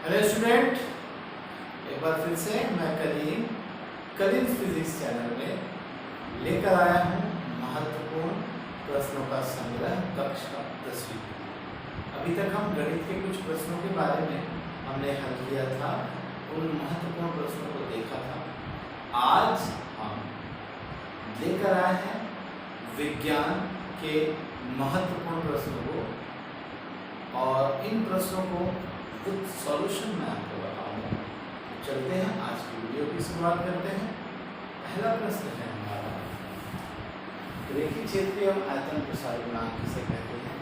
Hello student, एक बार फिर से मैं कलीम फिजिक्स चैनल में लेकर आया हूँ महत्वपूर्ण प्रश्नों का संग्रह कक्षा 10वीं। अभी तक हम गणित के कुछ प्रश्नों के बारे में हमने हल किया था, उन महत्वपूर्ण प्रश्नों को देखा था। आज हम लेकर आए हैं विज्ञान के महत्वपूर्ण प्रश्नों को, और इन प्रश्नों को कुछ सॉल्यूशन मैं आपको बताऊंगा। चलते हैं, आज की वीडियो की शुरुआत करते हैं। पहला प्रश्न है हमारा, रेखीय क्षेत्रीय आयतन प्रसार गुणांक किसे कहते हैं।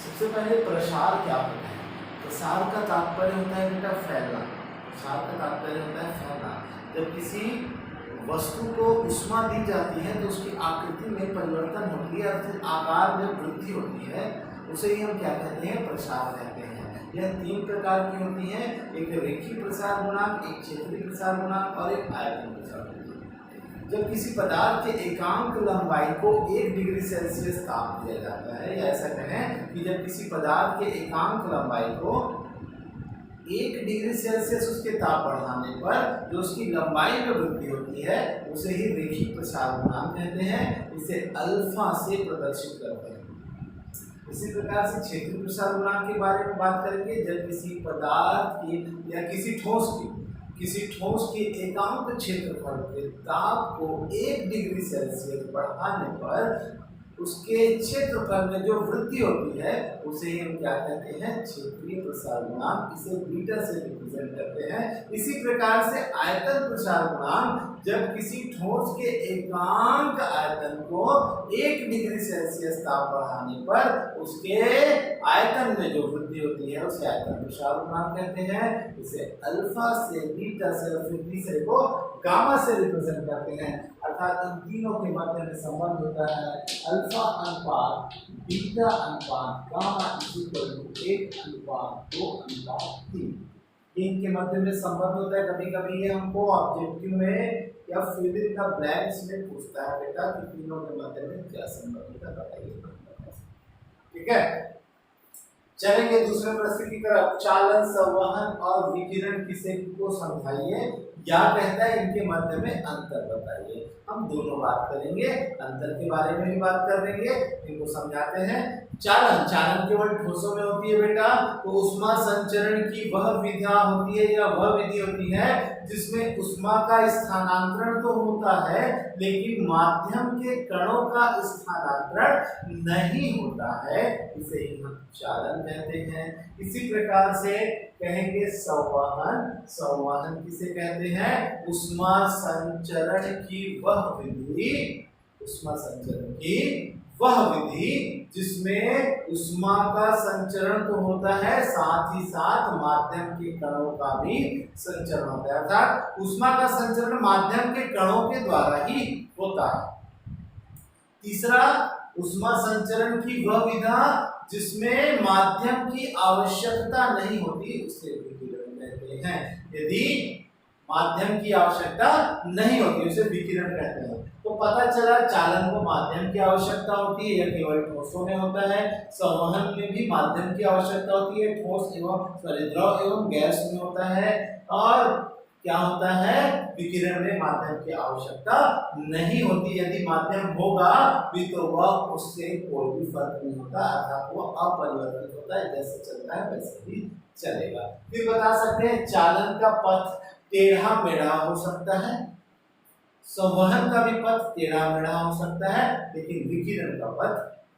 सबसे पहले प्रसार क्या होता है। प्रसार का तात्पर्य होता है बेटा फैलना। प्रसार का तात्पर्य होता है फैलना। जब किसी वस्तु को ऊष्मा दी जाती है तो उसकी आकृति में परिवर्तन होती है, अर्थात आकार में वृद्धि होती है, उसे ही हम क्या कहते हैं, प्रसार कहते हैं। यह तीन प्रकार की होती है, एक रेखीय प्रसार गुणांक, एक क्षेत्रीय प्रसार गुणांक और एक आयतन प्रसार गुणांक। जब किसी पदार्थ के एकांक लंबाई को 1 डिग्री सेल्सियस ताप दिया जाता है, या ऐसा कहें कि जब किसी पदार्थ के एकांक लंबाई को 1 डिग्री सेल्सियस उसके ताप बढ़ाने पर जो उसकी लंबाई में वृद्धि होती है, उसे ही रेखीय प्रसार गुणांक कहते हैं। इसे अल्फा से प्रदर्शित करते हैं। इसी प्रकार से क्षेत्रीय प्रसार गुणांक के बारे में बात करेंगे। जब किसी पदार्थ की या किसी ठोस के एकांक क्षेत्रफल के ताप को 1 डिग्री सेल्सियस बढ़ाने पर उसके क्षेत्रफल में जो वृद्धि होती है, उसे हम क्या कहते हैं, क्षेत्रीय प्रसार गुणांक। इसे बीटा से रिप्रेजेंट करते हैं। इसी प्रकार से आयतन प्रसार गुणांक, जब किसी ठोस के एकांक आयतन को 1 डिग्री सेल्सियस ताप बढ़ाने पर उसके आयतन में जो वृद्धि होती है, उसे आयतन प्रसार गुणांक कहते हैं। इसे अल्फा से, बीटा से और फिर तीसरे को गामा से रिप्रेजेंट करते हैं। अर्थात इन तीनों के मध्य में संबंध होता है अल्फा अनुपात बीटा अनुपात गामा इक्वल टू 1:2:3। इनके मध्य में संबंध होता है। कभी कभी ये हमको ऑब्जेक्टिव में या फिल इन द ब्लैंक्स में पूछता है बेटा कि तीनों के मध्य में क्या संबंध होता है, बताइए। ठीक है, चलेंगे दूसरे प्रश्न की तरफ। चालन, संवहन और विकिरण किसे को समझाइए, या कहता है इनके मध्य में अंतर बताइए। हम दोनों बात करेंगे, अंतर के बारे में भी बात करेंगे, इनको समझाते हैं। चालन केवल ठोसों में होती है बेटा, तो ऊष्मा संचरण की वह विधा होती है या वह विधि होती है जिसमें ऊष्मा का स्थानांतरण तो होता है, लेकिन माध्यम के कणों का स्थानांतरण नहीं होता है, इसे ही हम चालन कहते हैं। इसी प्रकार से कहेंगे संवहन किसे कहते हैं, ऊष्मा संचरण की वह विधि जिसमें ऊष्मा का संचरण तो होता है, साथ ही साथ माध्यम के कणों का भी संचरण होता है। अर्थात ऊष्मा का संचरण माध्यम के कणों के द्वारा ही होता है। तीसरा, ऊष्मा संचरण की वह विधा जिसमें माध्यम की आवश्यकता नहीं होती, उसे विकिरण कहते हैं। यदि माध्यम की आवश्यकता नहीं होती, उसे विकिरण कहते हैं। तो पता चला चालन को माध्यम की आवश्यकता होती है, यह केवल ठोसों में होता है। संवहन में भी माध्यम की आवश्यकता होती है, ठोस एवं द्रव एवं गैस में होता है। और क्या होता है, विकिरण में माध्यम की आवश्यकता नहीं होती। यदि माध्यम होगा भी तो वह उससे कोई भी फर्क नहीं होता, अर्थात वह अपरिवर्तित होता है, जैसे चलता है वैसे ही चलेगा। फिर बता सकते हैं चालन का पथ टेढ़ा मेढ़ा हो सकता है, संवहन का भी पथ टेढ़ा मेढ़ा हो सकता है, लेकिन विकिरण का पथ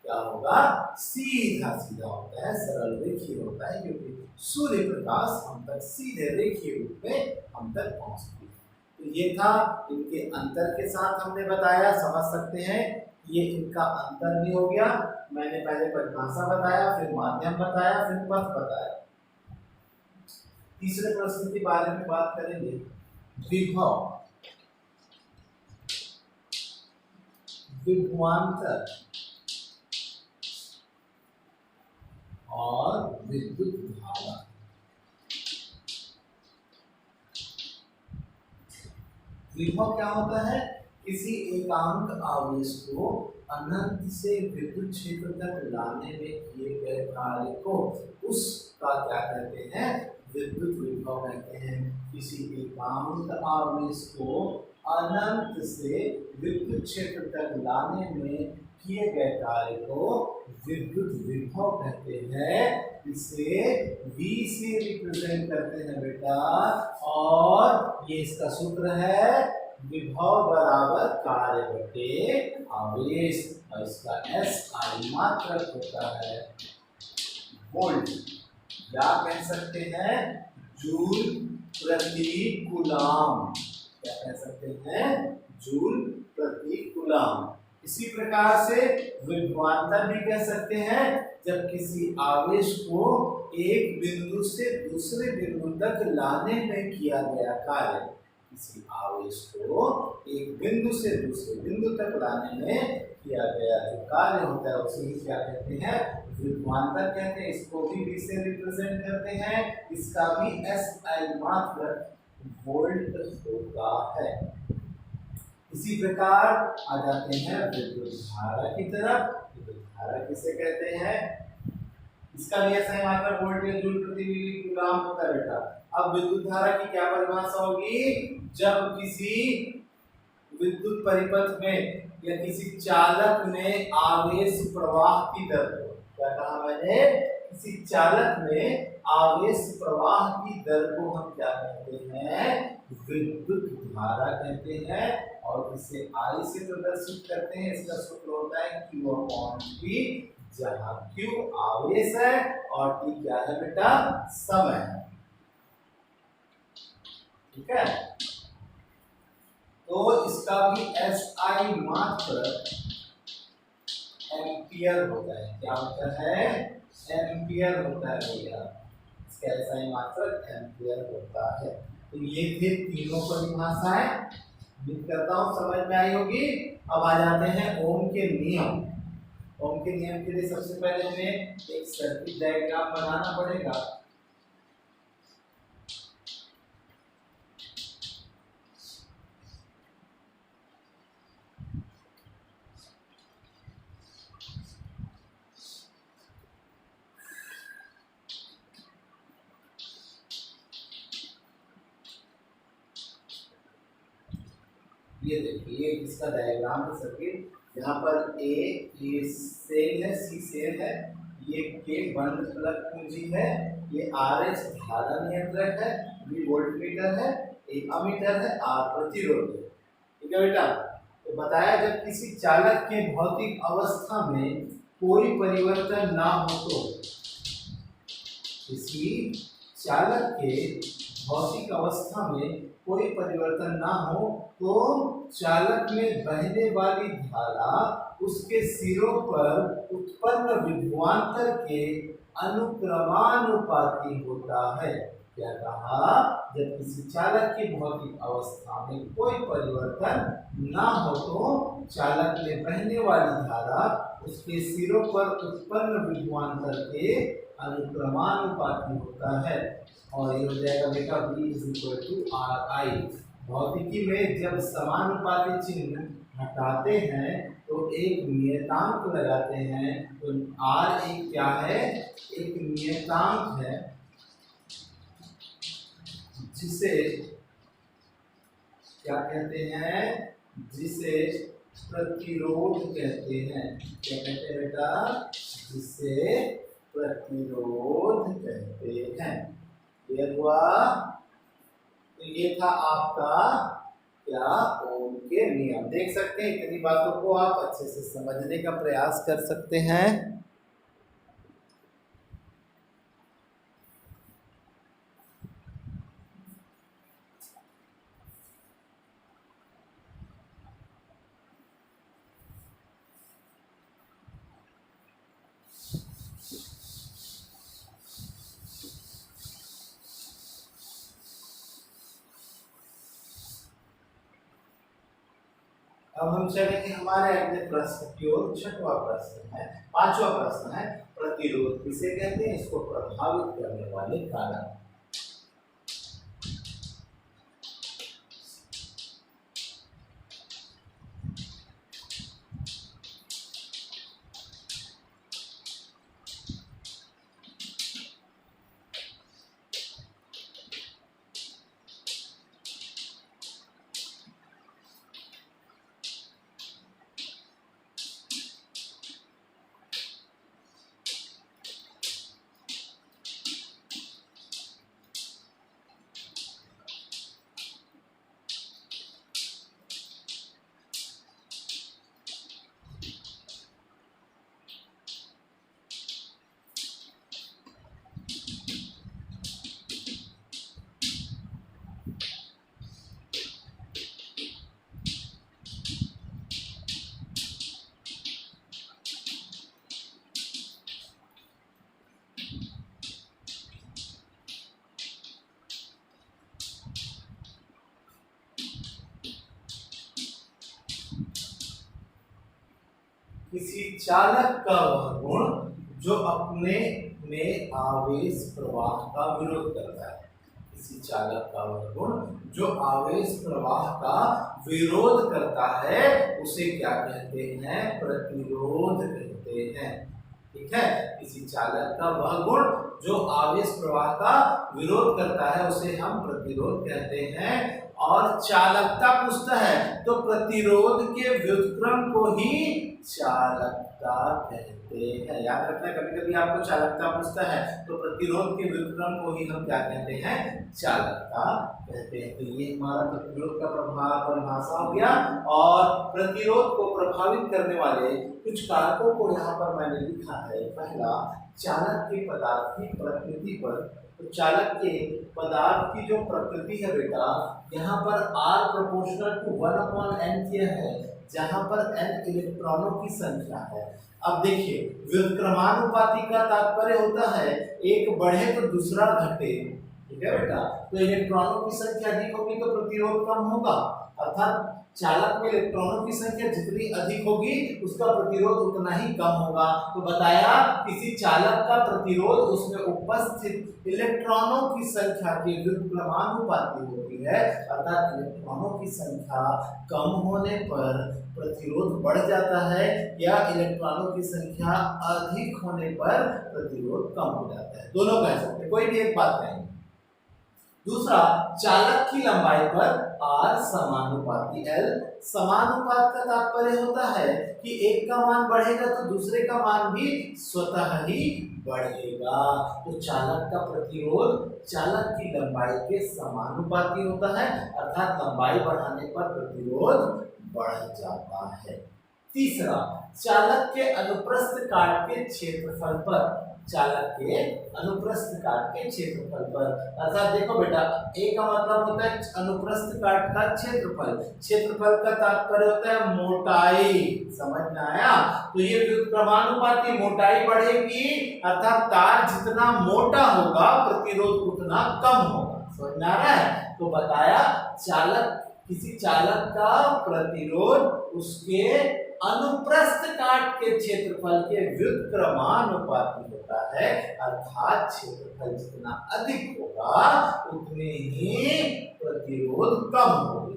क्या होगा, सीधा सीधा होता है, सरल रेखीय होता है, क्योंकि सूर्य प्रकाश हम तक सीधे रेखीय रूप में हम तक पहुंचती है। तो ये था, इनके अंतर के साथ हमने बताया, समझ सकते हैं। ये इनका अंतर भी हो गया। मैंने पहले परिभाषा बताया, फिर माध्यम बताया, फिर पथ बताया। तीसरे प्रश्न के बारे में बात करेंगे, विभवांतर और विद्युत धारा। विभव क्या होता है, किसी एकांक आवेश को अनंत से विद्युत क्षेत्र तक लाने में किए गए कार्य को उस का क्या कहते हैं, विद्युत विभव कहते हैं। किसी एकांक आवेश को अनंत से विद्युत क्षेत्र तक लाने में किए गए कार्य को विद्युत विभव कहते हैं। इसे V से रिप्रेजेंट करते हैं बेटा, और ये इसका सूत्र है विभव बराबर कार्य बटे आवेश, और इसका SI मात्रक होता है वोल्ट, या कह सकते हैं जूल प्रति कूलम। क्या कह सकते हैं, जूल प्रति कूलम। इसी प्रकार से विभवांतर भी कह सकते हैं, जब किसी आवेश को एक बिंदु से दूसरे बिंदु तक लाने में किया गया कार्य, किसी आवेश को एक बिंदु से दूसरे बिंदु तक लाने में किया गया जो कार्य होता है उसे ही क्या कहते हैं, विभवांतर कहते हैं। इसको भी V से रिप्रेजेंट करते हैं, इसका भी SI मात्रक वोल्ट होता है। इसी प्रकार आ जाते हैं विद्युत धारा की तरफ। विद्युत धारा किसे कहते हैं, इसका भी SI मात्रक वोल्ट या जूल प्रति कूलम होता है बेटा। अब विद्युत धारा की क्या परिभाषा होगी, जब किसी विद्युत परिपथ में या किसी चालक में आवेश प्रवाह की दर को, क्या कहा मैंने, किसी चालक में आवेश प्रवाह की दर को हम क्या कहते हैं, विद्युत धारा कहते हैं, और इसे I से प्रदर्शित करते हैं। इसका सूत्र होता है Q/T, जहां Q आवेश है और T क्या है बेटा, समय है। ठीक है, तो इसका भी SI मात्रक एम्पियर होता है। क्या होता है, एम्पियर होता है भैया, इसका SI मात्रक एम्पियर होता है। तो ये थे तीनों परिभाषाएं, उम्मीद करता हूं समझ में आई होगी। अब आ जाते हैं ओम के नियम। ओम के नियम के लिए सबसे पहले हमें एक सर्किट डायग्राम बनाना पड़ेगा। ये देखिए इसका डायग्राम है सर्किट, यहाँ पर ए सेल है, सी सेल है, ये के बंद प्लग कुंजी है, ये RH धारा नियंत्रक है, V वोल्टमीटर है, एक अमीटर है, R प्रतिरोध है। ठीक है बेटा, तो बताया जब किसी चालक के भौतिक अवस्था में कोई परिवर्तन ना हो तो, किसी चालक के भौतिक अवस्था में कोई परिवर्तन ना हो तो चालक में बहने वाली धारा उसके सिरों पर उत्पन्न विभवांतर के अनुक्रमानुपाती होता है। क्या कहा, जब किसी चालक की भौतिक अवस्था में कोई परिवर्तन ना हो तो चालक में बहने वाली धारा उसके सिरों पर उत्पन्न विभवांतर के अनुक्रमानुपाती होता है। और ये हो जाएगा बेटा V = RI। भौतिकी में जब समानुपाती चिन्ह हटाते हैं तो एक नियतांक लगाते हैं, तो R एक क्या है, एक नियतांक है जिसे क्या कहते हैं, जिसे प्रतिरोध कहते हैं। क्या कहते हैं बेटा, जिसे प्रतिरोध कहते हैं। क्लियर हुआ, तो ये था आपका क्या, ओम के नियम। देख सकते हैं इतनी बातों को आप अच्छे से समझने का प्रयास कर सकते हैं। अब हम चलेंगे हमारे अगले प्रश्न की ओर। छठवां प्रश्न है, पांचवा प्रश्न है, प्रतिरोध किसे कहते हैं, इसको प्रभावित करने वाले कारक। किसी चालक का वह गुण जो अपने में आवेश प्रवाह का विरोध करता है। किसी चालक का वह गुण जो आवेश प्रवाह का विरोध करता है उसे क्या कहते हैं? प्रतिरोध कहते हैं। ठीक है, किसी चालक का वह गुण जो आवेश प्रवाह का विरोध करता है उसे हम प्रतिरोध कहते हैं। और चालकता पूछता है तो प्रतिरोध के व्युत्क्रम को ही चालकता कहते हैं। याद रखना, कभी कभी आपको चालकता पूछता है तो प्रतिरोध के व्युत्क्रम को ही हम क्या कहते हैं? चालकता कहते हैं। तो ये हमारा प्रतिरोध का परिभाषा हो गया। और प्रतिरोध को प्रभावित करने वाले कुछ कारकों को यहाँ पर मैंने लिखा है। पहला, चालक के पदार्थ की प्रकृति पर। तो चालक के पदार्थ की जो प्रकृति है बेटा, यहाँ पर R प्रोपोर्शनल टू 1/n किया है, जहाँ पर n इलेक्ट्रॉनों की संख्या है। अब देखिए, व्युत्क्रमानुपाती का तात्पर्य होता है एक बढ़े तो दूसरा घटे। ठीक है बेटा, तो इलेक्ट्रॉनों की संख्या अधिक होगी तो प्रतिरोध कम होगा, अर्थात चालक में इलेक्ट्रॉनों की संख्या जितनी अधिक होगी उसका प्रतिरोध उतना ही कम होगा। तो बताया किसी चालक का प्रतिरोध उसमें उपस्थित इलेक्ट्रॉनों की संख्या के व्युत्क्रमानुपाती होती है, अर्थात इलेक्ट्रॉनों की संख्या कम होने पर प्रतिरोध बढ़ जाता है या इलेक्ट्रॉनों की संख्या अधिक होने पर प्रतिरोध कम हो जाता है। दोनों कह सकते हैं, कोई भी एक बात नहीं। दूसरा, चालक की लंबाई पर R समानुपाती L। समानुपात का तात्पर्य होता है कि एक का मान बढ़ेगा तो दूसरे का मान भी स्वतः ही बढ़ेगा। तो चालक का प्रतिरोध चालक की लंबाई के समानुपाती होता है, अर्थात लंबाई बढ़ाने पर प्रतिरोध बढ़ जाता है। तीसरा, चालक के अनुप्रस्थ काट के क्षेत्रफल पर। चालक के अनुप्रस्थ काट के क्षेत्रफल पर, अर्थात देखो बेटा, ए का मतलब होता है अनुप्रस्थ काट का क्षेत्रफल। क्षेत्रफल का तात्पर्य होता है मोटाई। समझ में आया? तो ये व्युत्क्रमानुपाती, मोटाई बढ़ेगी अर्थात तार जितना मोटा होगा प्रतिरोध उतना कम होगा। समझ में आ रहा है? तो बताया चालक, किसी चालक का प्रतिरोध उसके अनुप्रस्थ काट के क्षेत्रफल के व्युत्क्रमानुपाती होता है, अर्थात क्षेत्रफल जितना अधिक होगा उतने ही प्रतिरोध कम होगी।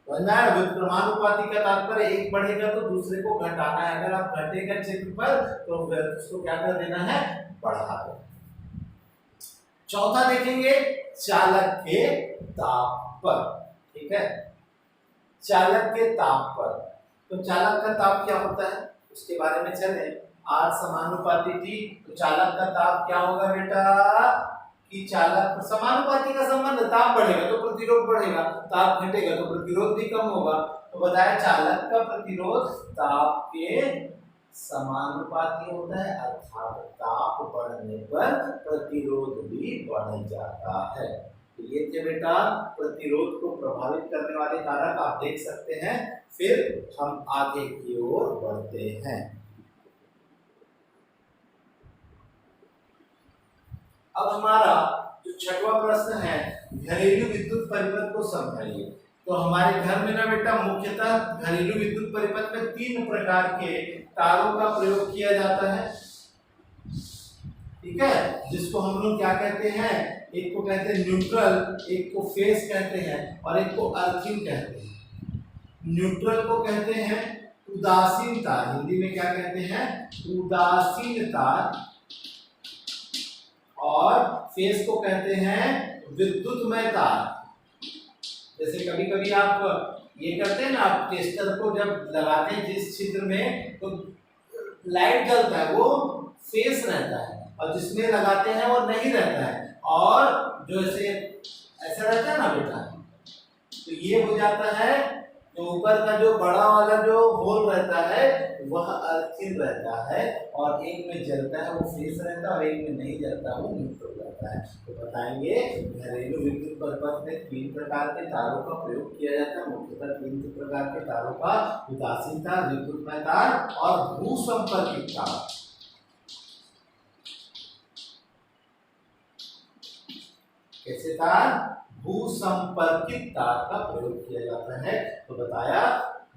व्युत्क्रमानुपाती का तात्पर्य एक बढ़ेगा तो दूसरे को घटाना है। अगर आप घटेगा क्षेत्रफल तो उसको क्या कर देना है? बढ़ा देना। चौथा देखेंगे चालक के ताप पर। ठीक है, चालक के ताप पर। तो चालक का ताप क्या होता है उसके बारे में चले। R समानुपाती T, तो चालक का ताप क्या होगा बेटा? कि चालक समानुपाती का संबंध, ताप बढ़ेगा तो प्रतिरोध बढ़ेगा, ताप घटेगा तो प्रतिरोध भी कम होगा। तो बताया चालक का प्रतिरोध ताप के समानुपाती होता है, अर्थात ताप बढ़ने पर प्रतिरोध भी बढ़ जाता है। तो ये थे बेटा प्रतिरोध को प्रभावित करने वाले कारक, आप देख सकते हैं। फिर हम आगे की ओर बढ़ते हैं। अब हमारा जो छठवां प्रश्न है, घरेलू विद्युत परिपथ को समझाइए। तो हमारे घर में ना बेटा मुख्यतः घरेलू विद्युत परिपथ में 3 प्रकार के तारों का प्रयोग किया जाता है। ठीक है, जिसको हम लोग क्या कहते हैं? एक को कहते हैं न्यूट्रल, एक को फेस कहते हैं और एक को अर्थिंग कहते हैं। न्यूट्रल को कहते हैं उदासीन तार, हिंदी में क्या कहते हैं? उदासीन तार। और फेस को कहते हैं विद्युतमय तार। जैसे कभी कभी आप ये करते हैं ना, आप टेस्टर को जब लगाते हैं जिस छिद्र में, तो लाइट जलता है वो फेस रहता है, और जिसमें लगाते हैं वो नहीं रहता है। और जो ऐसा रहता है ना बेटा, तो ये हो जाता है, तो ऊपर का जो बड़ा वाला जो होल रहता है वह अर्थिंग रहता है, और एक में जलता है वो फेस रहता है और एक में नहीं जलता वो न्यूट्रल रहता है। तो बताएंगे घरेलू विद्युत परिपथ में 3 प्रकार के तारों का प्रयोग किया जाता है। मुख्यतः 3 प्रकार के तारों का, उदासीन तार, विद्युतमय तार और भूसंपर्कित तार। कैसे तार? भूसंपर्कित तार का प्रयोग किया जाता है। तो बताया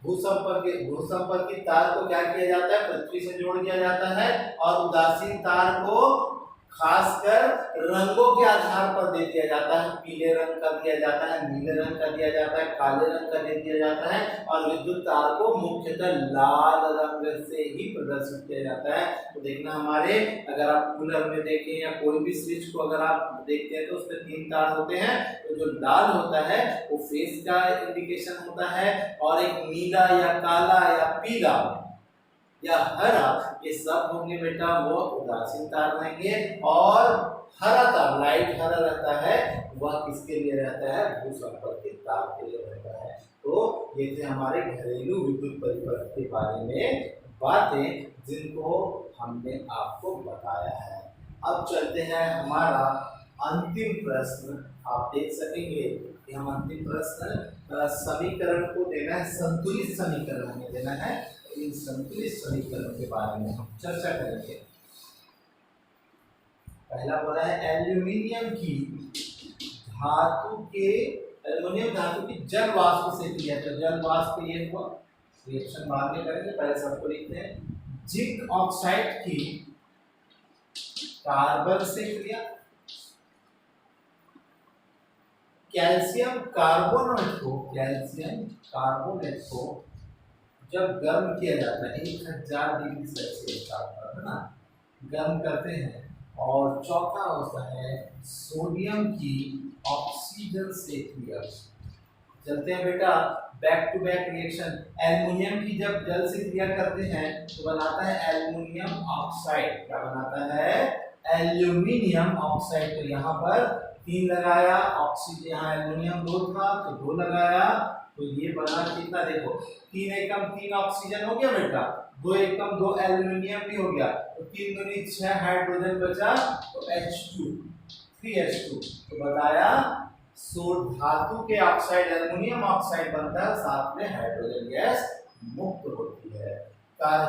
भूसंपर्कित तार को क्या किया जाता है, पृथ्वी से जोड़ दिया जाता है और उदासीन तार को खासकर रंगों के आधार पर दे दिया जाता है। पीले रंग का दिया जाता है, नीले रंग का दिया जाता है, काले रंग का दे दिया जाता है और विद्युत तार को मुख्यतः लाल रंग से ही प्रदर्शित किया जाता है। तो देखना हमारे, अगर आप कूलर में देखें या कोई भी स्विच को अगर आप देखते हैं तो उसमें 3 तार होते हैं। तो जो लाल होता है वो फेज का इंडिकेशन होता है और एक नीला या काला या पीला या हरा, ये सब होंगे बेटा वो उदासीन तार रहेंगे। और हरा तार, लाइट हरा रहता है, वह किसके लिए रहता है, भूसंपर्कित तार के लिए रहता है। तो ये थे हमारे घरेलू विद्युत परिपथ के बारे में बातें जिनको हमने आपको बताया है। अब चलते हैं हमारा अंतिम प्रश्न। आप देख सकेंगे कि हम अंतिम प्रश्न समीकरण को देना है, संतुलित समीकरण हमें देना है। इन संतुलित समीकरणों के बारे में हम चर्चा करेंगे। पहला बोला है एल्यूमिनियम धातु की जल वाष्प से क्रिया। तो जल वाष्प ये हुआ, रिएक्शन बाद में करेंगे, पहले सबको लिखते हैं। जिंक ऑक्साइड की कार्बन से क्रिया, कैल्शियम कार्बोनेट को जब गर्म किया जाता है 1000 डिग्री सेल्सियस तापमान है ना, गर्म करते हैं। और चौथा होता है सोडियम की ऑक्सीजन से क्रिया। चलते हैं बेटा back to back reaction. Aluminium की जब जल से क्रिया करते हैं तो बनाता है एल्युमिनियम ऑक्साइड। क्या बनाता है, एल्युमिनियम ऑक्साइड। तो यहाँ पर 3 लगाया, ऑक्सीजन यहाँ एल्युमिनियम 2 था तो 2 लगाया, तो ये बना कितना, देखो 3 एकम 3 ऑक्सीजन हो गया बेटा, 2 एकम 2 एल्युमिनियम भी हो गया, तो 3 दूनी 6 हाइड्रोजन बचा, तो H2 3H2। तो बताया धातु के ऑक्साइड एल्युमिनियम ऑक्साइड बनता है, साथ में हाइड्रोजन गैस मुक्त होती है।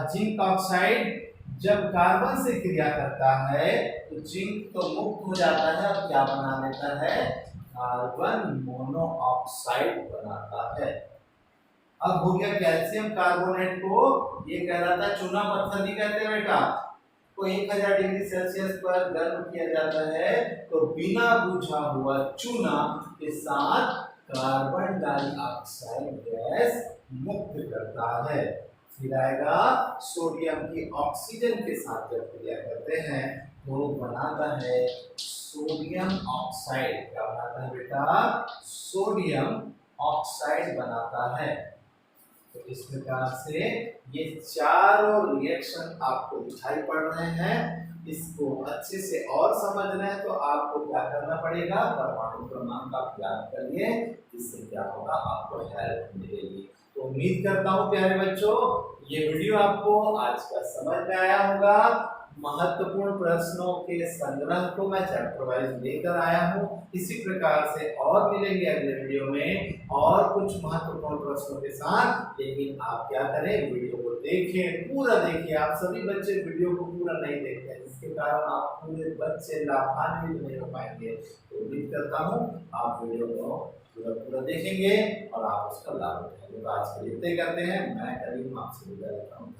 जिंक ऑक्साइड जब कार्बन से क्रिया करता है तो जिंक तो मुक्त हो जाता है और क्या बना लेता है, कार्बन मोनोऑक्साइड बनाता है। अब हो गया कैल्शियम कार्बोनेट को, ये कहलाता है चूना पत्थर भी कहते हैं बेटा। को 1000 डिग्री सेल्सियस पर गर्म किया जाता है तो बिना बुझा हुआ चूना के साथ कार्बन डाइऑक्साइड गैस मुक्त करता है। फिर आएगा सोडियम की ऑक्सीजन के साथ जब क्रिया करते हैं तो बनाता है सोडियम ऑक्साइड। क्या बनाता है बेटा, सोडियम ऑक्साइड बनाता है। तो इस प्रकार से ये चारों रिएक्शन आपको दिखाई पड़ रहे हैं। इसको अच्छे से और समझना है तो आपको क्या करना पड़ेगा, परमाणु क्रमांक आप याद करिए, इससे क्या होगा, आपको हेल्प मिलेगी। तो उम्मीद करता हूँ प्यारे बच्चों ये वीडियो आपको आज का समझ में आया होगा। महत्वपूर्ण प्रश्नों के संग्रह को मैं चैप्टर वाइज लेकर आया हूँ। इसी प्रकार से और मिलेंगे अगले वीडियो में और कुछ महत्वपूर्ण प्रश्नों के साथ। लेकिन आप क्या करें, वीडियो को देखें, पूरा देखिए। आप सभी बच्चे वीडियो को पूरा नहीं देखते हैं, जिसके कारण आप पूरे बच्चे लाभान्वित नहीं हो पाएंगे। तो उम्मीद करता हूँ आप वीडियो को पूरा देखेंगे और आप उसका लाभ उठाएंगे। तो आज के लिए इतना करते हैं। मैं करीम आपसे विदा लेता हूँ।